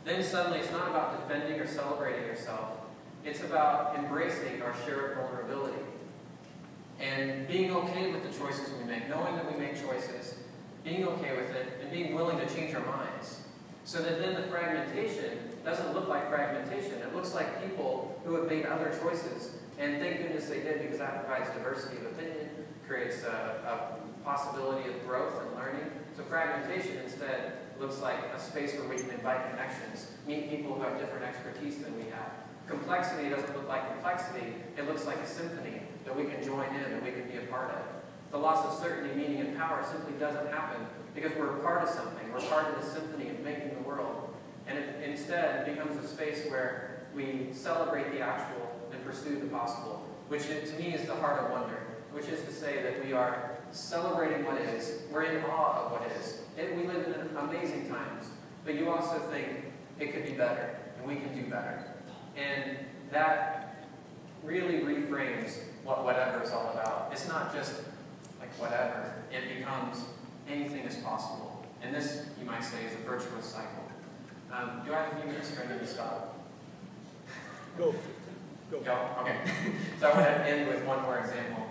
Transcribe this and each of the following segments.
then suddenly it's not about defending or celebrating yourself. It's about embracing our shared vulnerability and being okay with the choices we make, knowing that we make choices, being okay with it, and being willing to change our minds. So that then the fragmentation doesn't look like fragmentation. It looks like people who have made other choices, and thank goodness they did, because that provides diversity of opinion, creates a possibility of growth and learning. So fragmentation instead looks like a space where we can invite connections, meet people who have different expertise than we have. Complexity doesn't look like complexity. It looks like a symphony that we can join in, that we can be a part of. The loss of certainty, meaning, and power simply doesn't happen because we're a part of something. We're part of the symphony of making the world. And instead, it becomes a space where we celebrate the actual and pursue the possible, which to me is the heart of wonder, which is to say that we are celebrating what is. We're in awe of what is. We live in amazing times, but you also think it could be better, and we can do better. And that really reframes what whatever is all about. It's not just like whatever. It becomes anything is possible. And this, you might say, is a virtuous cycle. Do I have a few minutes, or I need to stop? Go. Okay. So I want to end with one more example.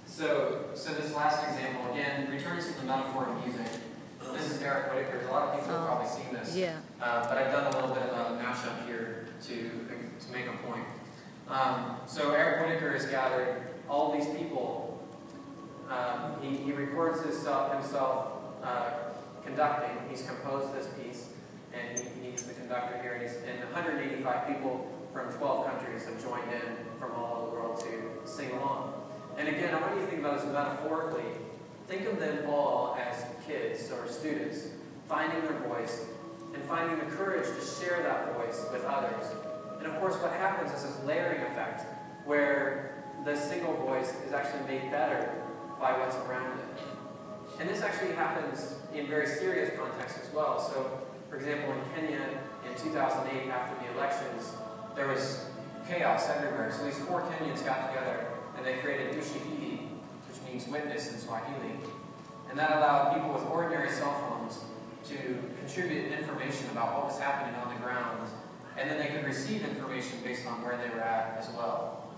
So this last example, again, returns to the metaphor of music. This is Eric Whitaker. A lot of people have probably seen this. Yeah. But I've done a little bit of a mashup here to make a point. So Eric Whitaker has gathered all these people. He records himself conducting. He's composed this piece, and he's the conductor here. And 185 people from 12 countries have joined in from all over the world to sing along. And again, I want you to think about this metaphorically. Think of them all as kids or students, finding their voice and finding the courage to share that voice with others. And of course, what happens is this layering effect where the single voice is actually made better by what's around it. And this actually happens in very serious contexts as well. So, for example, in Kenya in 2008, after the elections, there was chaos everywhere. So these 4 Kenyans got together and they created Ushahidi, which means witness in Swahili. And that allowed people with ordinary cell phones to contribute information about what was happening on the ground. And then they could receive information based on where they were at as well.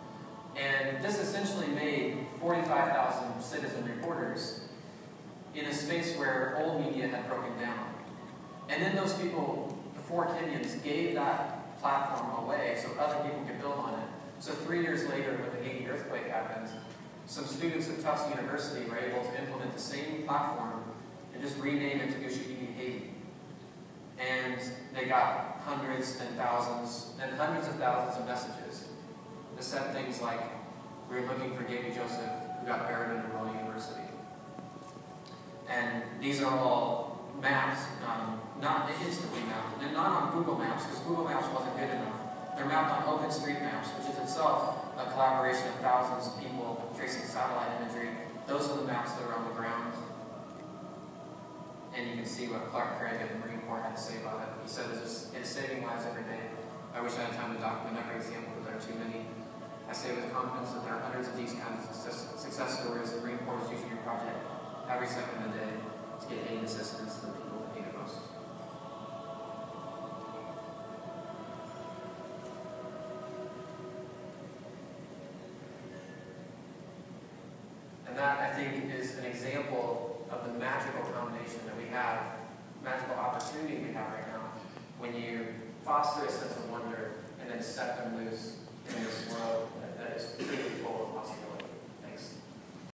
And this essentially made 45,000 citizen reporters in a space where old media had broken down. And then those people, the 4 Kenyans, gave that platform away so other people could build on it. So 3 years later, when the Haiti earthquake happened, some students at Tufts University were able to implement the same platform and just rename it to Ushahidi Haiti. And they got hundreds and hundreds of thousands of messages that said things like, "We're looking for Gaby Joseph, who got buried in Royal University." And these are all maps, not instantly mapped, and not on Google Maps, because Google Maps wasn't good enough. They're mapped on OpenStreetMaps, which is itself a collaboration of thousands of people tracing satellite imagery. Those are the maps that are on the ground. And you can see what Clark Craig at the Marine Corps had to say about it. He said, "It's saving lives every day. I wish I had time to document every example, but there are too many. I say with confidence that there are hundreds of these kinds of success stories. The Marine Corps is using your project every second of the day to get aid and assistance to the people that need it most." And that, I think, is an example of the magical combination that we have, magical opportunity we have right now, when you foster a sense of wonder and then set them loose